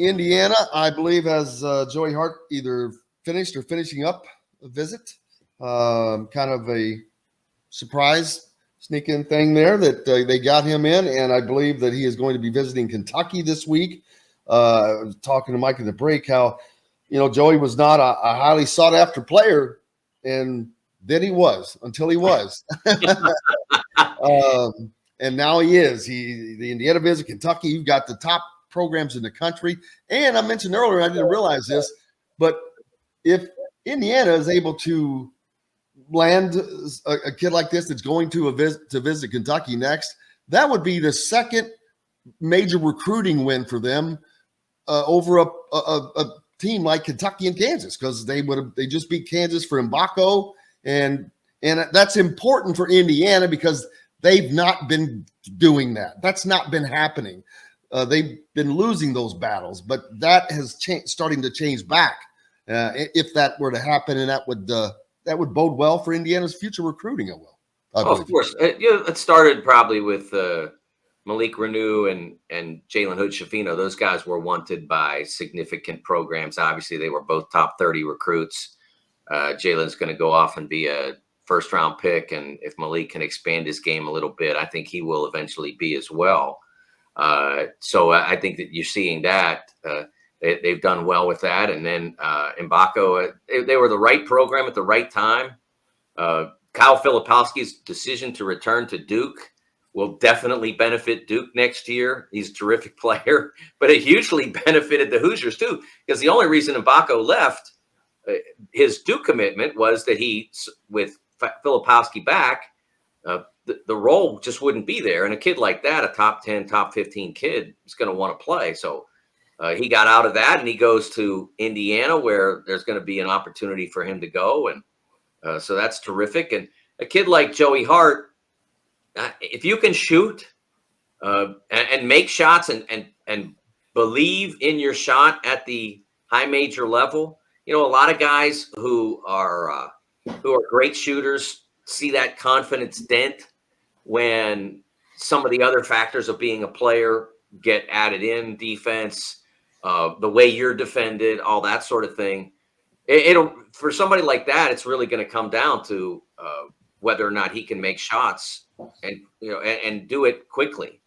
Indiana, I believe, has Joey Hart either finished or finishing up a visit. Kind of a surprise sneak-in thing there that they got him in, and I believe that he is going to be visiting Kentucky this week. I was talking to Mike in the break how, Joey was not a highly sought-after player, and then he was until he was. And now he is. The Indiana visit Kentucky. You've got the top programs in the country. And I mentioned earlier, I didn't realize this, but if Indiana is able to land a kid like this that's going to visit Kentucky next, that would be the second major recruiting win for them over a team like Kentucky and Kansas, because they just beat Kansas for Mbako, and that's important for Indiana because they've not been doing that. That's not been happening. They've been losing those battles, but that has starting to change back. If that were to happen, and that would bode well for Indiana's future recruiting. It will. Of course. It started probably with Malik Renew and Jalen Hood-Schifino. Those guys were wanted by significant programs. Obviously, they were both top 30 recruits. Jalen's going to go off and be a first-round pick, and if Malik can expand his game a little bit, I think he will eventually be as well. So I think that you're seeing that. They've done well with that. And then Mbako, they were the right program at the right time. Kyle Filipowski's decision to return to Duke will definitely benefit Duke next year. He's a terrific player, but it hugely benefited the Hoosiers too, because the only reason Mbako left his Duke commitment was that with Filipowski back, the role just wouldn't be there. And a kid like that, a top 10, top 15 kid, is going to want to play. So he got out of that and he goes to Indiana, where there's going to be an opportunity for him to go. And so that's terrific. And a kid like Joey Hart, if you can shoot and make shots and believe in your shot at the high major level, a lot of guys who are great shooters see that confidence dent when some of the other factors of being a player get added in, defense, the way you're defended, all that sort of thing. It'll, for somebody like that, it's really going to come down to whether or not he can make shots and do it quickly.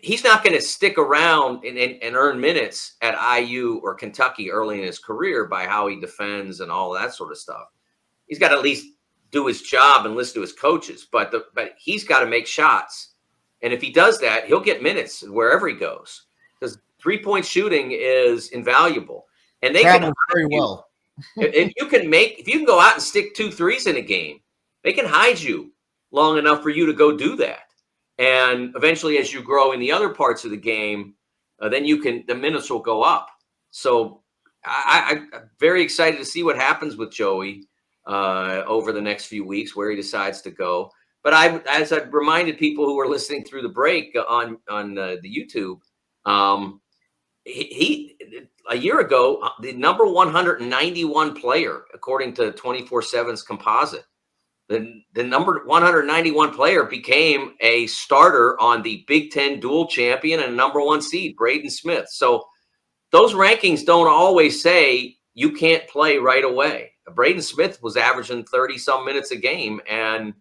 He's not going to stick around and earn minutes at IU or Kentucky early in his career by how he defends and all that sort of stuff. He's got to at least do his job and listen to his coaches, but he's got to make shots. And if he does that, he'll get minutes wherever he goes, because 3-point shooting is invaluable. And they can very well. If you can go out and stick 2 threes in a game, they can hide you long enough for you to go do that. And eventually, as you grow in the other parts of the game, then the minutes will go up. So I'm very excited to see what happens with Joey over the next few weeks, where he decides to go. But as I've reminded people who were listening through the break on the YouTube, he a year ago, the number 191 player, according to 24/7's composite, the number 191 player became a starter on the Big Ten dual champion and number 1 seed, Braden Smith. So those rankings don't always say you can't play right away. Braden Smith was averaging 30 some minutes a game and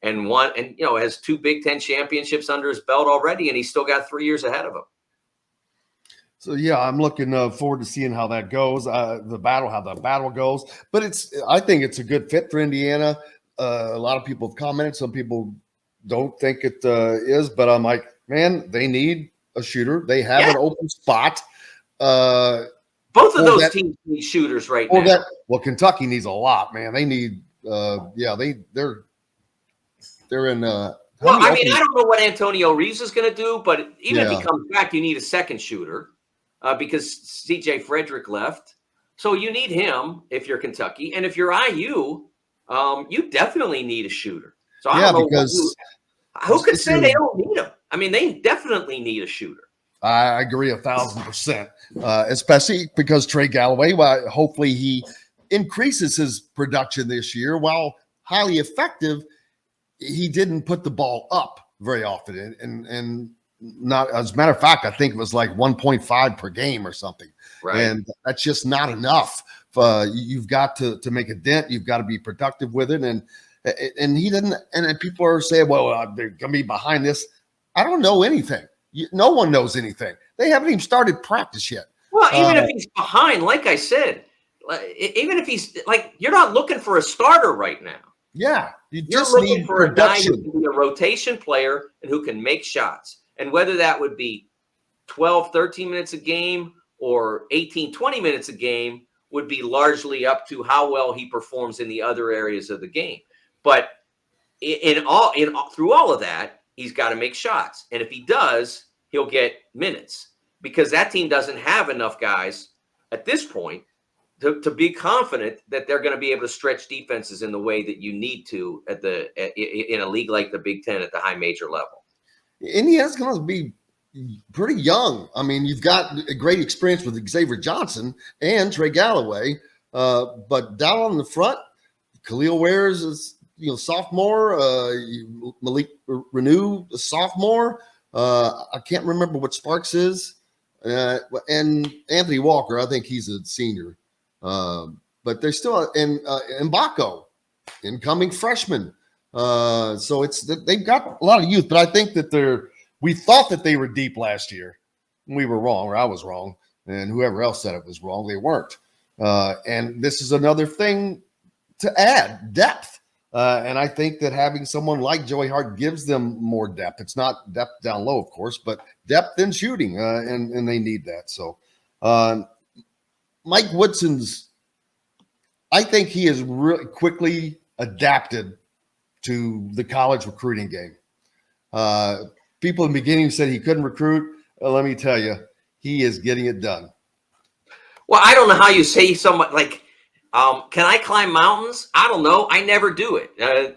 has 2 Big Ten championships under his belt already, and he's still got 3 years ahead of him. So yeah, I'm looking forward to seeing how that goes. How the battle goes. But I think it's a good fit for Indiana. A lot of people have commented. Some people don't think it is, but I'm like, man, they need a shooter. They have an open spot. Both of those teams need shooters right now. Well, Kentucky needs a lot, man. They need, they're in. Well, I don't know what Antonio Reeves is going to do, but even if he comes back, you need a second shooter because C.J. Frederick left. So you need him if you're Kentucky, and if you're IU, you definitely need a shooter. So I don't know because who could say they don't need him? I mean, they definitely need a shooter. I agree 1,000%, especially because Trey Galloway, hopefully he increases his production this year. While highly effective, he didn't put the ball up very often. And not, as a matter of fact, I think it was like 1.5 per game or something. Right. And that's just not enough. You've got to make a dent. You've got to be productive with it. And he didn't. And people are saying, well, they're going to be behind this. I don't know anything. No one knows anything. They haven't even started practice yet. Well, even if he's behind, like I said, even if he's like, you're not looking for a starter right now. Yeah. You're looking for a guy who can be a rotation player and who can make shots. And whether that would be 12, 13 minutes a game or 18, 20 minutes a game would be largely up to how well he performs in the other areas of the game. But through all of that, he's got to make shots. And if he does, he'll get minutes, because that team doesn't have enough guys at this point to be confident that they're going to be able to stretch defenses in the way that you need to in a league like the Big Ten at the high major level. Indiana's going to be pretty young. I mean, you've got a great experience with Xavier Johnson and Trey Galloway, but down on the front, Khalil Wares is sophomore. Malik Renew, a sophomore. I can't remember what Sparks is, and Anthony Walker. I think he's a senior. But they're still Mbako, incoming freshman. So they've got a lot of youth, but I think that we thought that they were deep last year. We were wrong, or I was wrong, and whoever else said it was wrong. They weren't. And this is another thing to add, depth. And I think that having someone like Joey Hart gives them more depth. It's not depth down low, of course, but depth in shooting, and they need that. So Mike Woodson's, I think he has really quickly adapted to the college recruiting game. People in the beginning said he couldn't recruit. Let me tell you, he is getting it done. Well, I don't know how you say someone like, can I climb mountains? I don't know. I never do it. I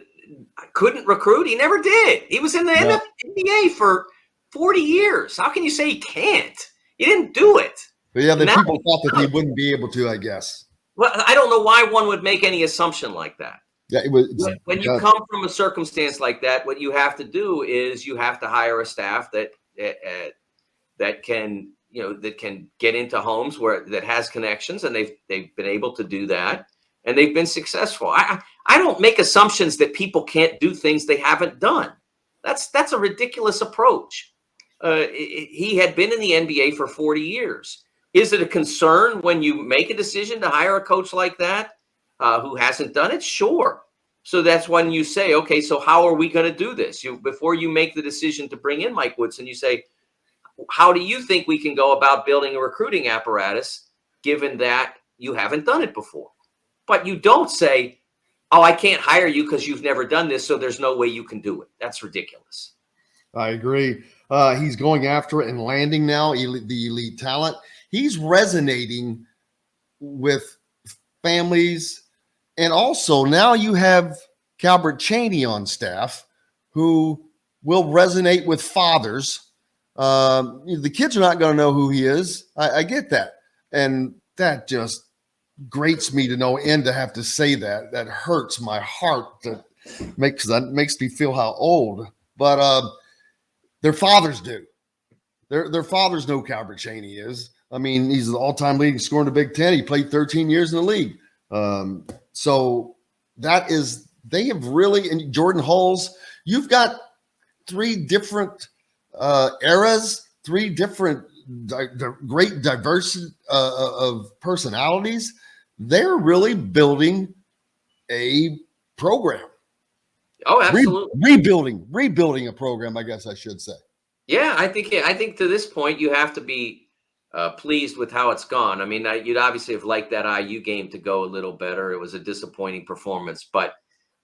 couldn't recruit. He never did. He was in the NBA for 40 years. How can you say he can't? He didn't do it. But yeah, people thought that he wouldn't be able to, I guess. Well, I don't know why one would make any assumption like that. Yeah, when you come from a circumstance like that, what you have to do is you have to hire a staff that can get into homes that has connections, and they've been able to do that, and they've been successful. I don't make assumptions that people can't do things they haven't done. That's a ridiculous approach. He had been in the NBA for 40 years. Is it a concern when you make a decision to hire a coach like that who hasn't done it? Sure. So that's when you say, okay, so how are we going to do this? Before you make the decision to bring in Mike Woodson, you say, how do you think we can go about building a recruiting apparatus, given that you haven't done it before? But you don't say, oh, I can't hire you because you've never done this, so there's no way you can do it. That's ridiculous. I agree. He's going after it and landing now, the elite talent. He's resonating with families. And also now you have Calbert Chaney on staff who will resonate with fathers. The kids are not going to know who he is. I get that. And that just grates me to no end to have to say that. That hurts my heart. That makes me feel how old. But their fathers do. Their fathers know Calbert Chaney is. I mean, he's the all-time leading scorer in the Big Ten. He played 13 years in the league. So they have really, and Jordan Hulls, you've got three different eras, three different great diversity of personalities. They're really building a program. Oh, absolutely. Rebuilding a program, I guess I should say. Yeah, I think to this point you have to be pleased with how it's gone. I mean, you'd obviously have liked that IU game to go a little better. It was a disappointing performance, but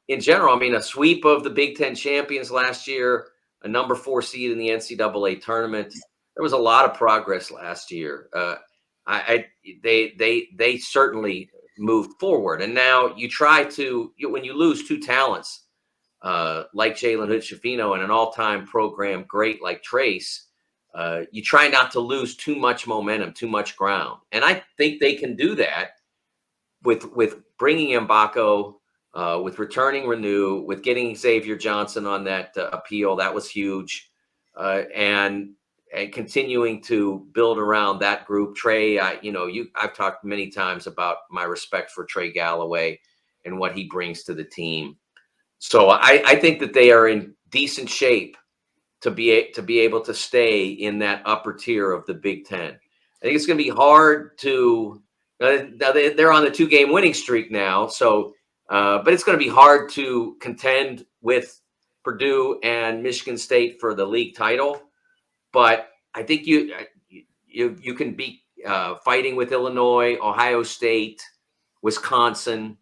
in general, I mean, a sweep of the Big Ten champions last year, a number 4 seed in the NCAA tournament. There was a lot of progress last year. They certainly moved forward, and now you try to when you lose 2 talents like Jalen Hood-Schifino and an all-time program great like Trace. You try not to lose too much momentum, too much ground. And I think they can do that with bringing Mbako, with returning Renew, with getting Xavier Johnson on that appeal. That was huge. and continuing to build around that group. Trey, I've talked many times about my respect for Trey Galloway and what he brings to the team. So I think that they are in decent shape to be able to stay in that upper tier of the Big Ten. I think it's going to be hard to. They're on the 2-game winning streak now, so but it's going to be hard to contend with Purdue and Michigan State for the league title. But I think you can be fighting with Illinois, Ohio State, Wisconsin,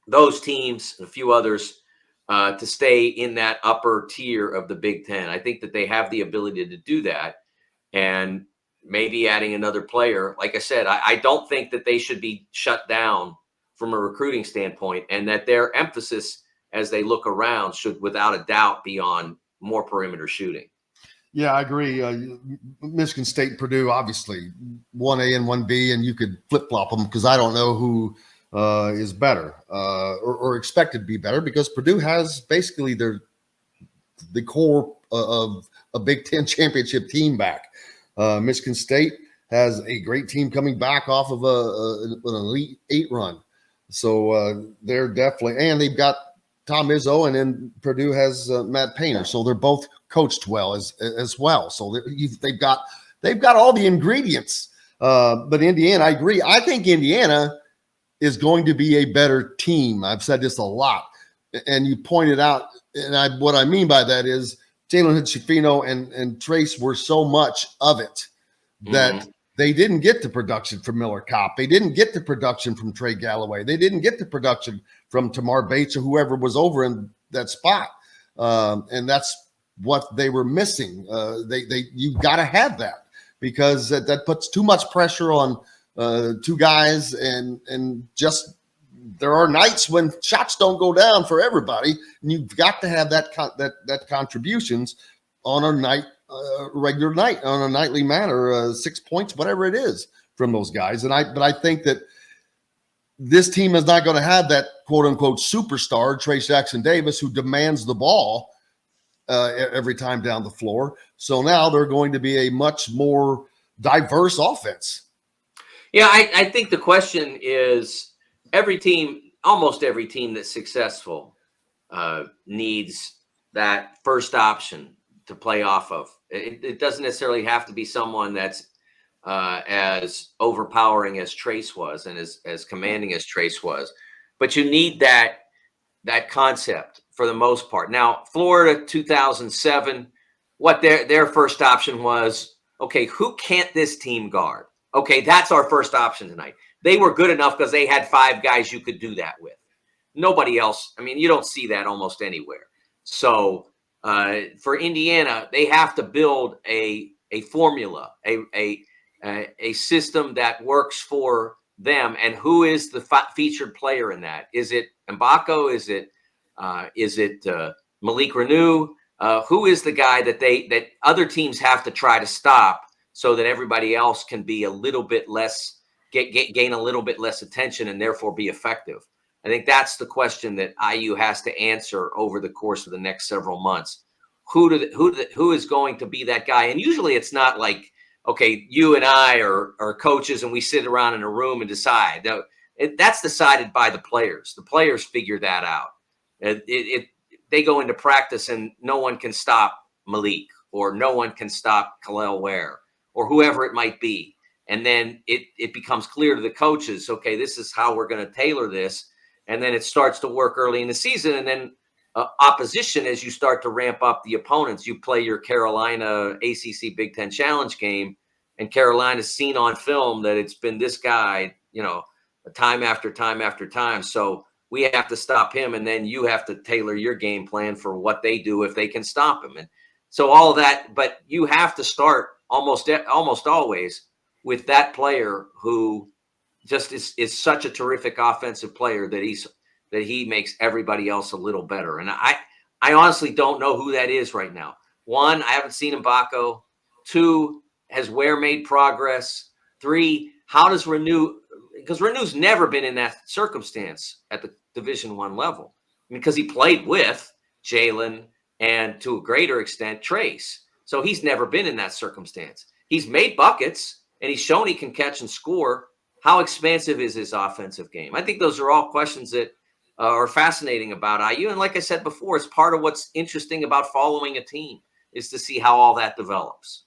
those teams, and a few others to stay in that upper tier of the Big Ten. I think that they have the ability to do that, and maybe adding another player. Like I said, I don't think that they should be shut down from a recruiting standpoint, and that their emphasis as they look around should, without a doubt, be on more perimeter shooting. Yeah, I agree. Michigan State and Purdue, obviously, 1A and 1B, and you could flip-flop them because I don't know who is better or expected to be better, because Purdue has basically the core of a Big Ten championship team back. Michigan State has a great team coming back off of an Elite Eight run. So they're definitely – and they've got Tom Izzo, and then Purdue has Matt Painter. So they're both coached well as well. So they've got all the ingredients. But Indiana, I agree. I think Indiana is going to be a better team. I've said this a lot. And you pointed out, and what I mean by that is Jalen Hood-Schifino and Trace were so much of it that they didn't get the production from Miller Kopp. They didn't get the production from Trey Galloway. They didn't get the production from Tamar Bates or whoever was over in that spot. And that's what they were missing. You've got to have that, because that puts too much pressure on two guys, and just there are nights when shots don't go down for everybody, and you've got to have that contributions on a night, regular night, on a nightly manner, 6 points, whatever it is from those guys. But I think that this team is not going to have that quote unquote superstar, Trace Jackson Davis, who demands the ball every time down the floor. So now they're going to be a much more diverse offense. Yeah, I think the question is, almost every team that's successful needs that first option to play off of. It doesn't necessarily have to be someone that's as overpowering as Trace was and as commanding as Trace was, but you need that concept for the most part. Now, Florida 2007, what their first option was, okay, who can't this team guard? Okay, that's our first option tonight. They were good enough because they had 5 guys you could do that with. Nobody else. I mean, you don't see that almost anywhere. So for Indiana, they have to build a formula, a system that works for them. And who is the featured player in that? Is it Mbako? Is it Malik Renew? Who is the guy that other teams have to try to stop, so that everybody else can be a little bit less, gain a little bit less attention and therefore be effective? I think that's the question that IU has to answer over the course of the next several months. Who is going to be that guy? And usually it's not like, okay, you and I are coaches and we sit around in a room and decide. No, that's decided by the players. The players figure that out. They go into practice and no one can stop Malik, or no one can stop Khalil Ware, or whoever it might be. And then it becomes clear to the coaches, okay, this is how we're going to tailor this. And then it starts to work early in the season. And then opposition, as you start to ramp up the opponents, you play your Carolina ACC Big Ten Challenge game, and Carolina's seen on film that it's been this guy, time after time after time. So we have to stop him, and then you have to tailor your game plan for what they do if they can stop him. And so all of that, but you have to start almost always with that player who just is such a terrific offensive player that he makes everybody else a little better. And I honestly don't know who that is right now. 1, I haven't seen Mbako. 2, has Ware made progress? 3, how does Renew, because Renew's never been in that circumstance at the Division I level, because he played with Jalen and to a greater extent Trace. So he's never been in that circumstance. He's made buckets and he's shown he can catch and score. How expansive is his offensive game? I think those are all questions that are fascinating about IU. And like I said before, it's part of what's interesting about following a team is to see how all that develops.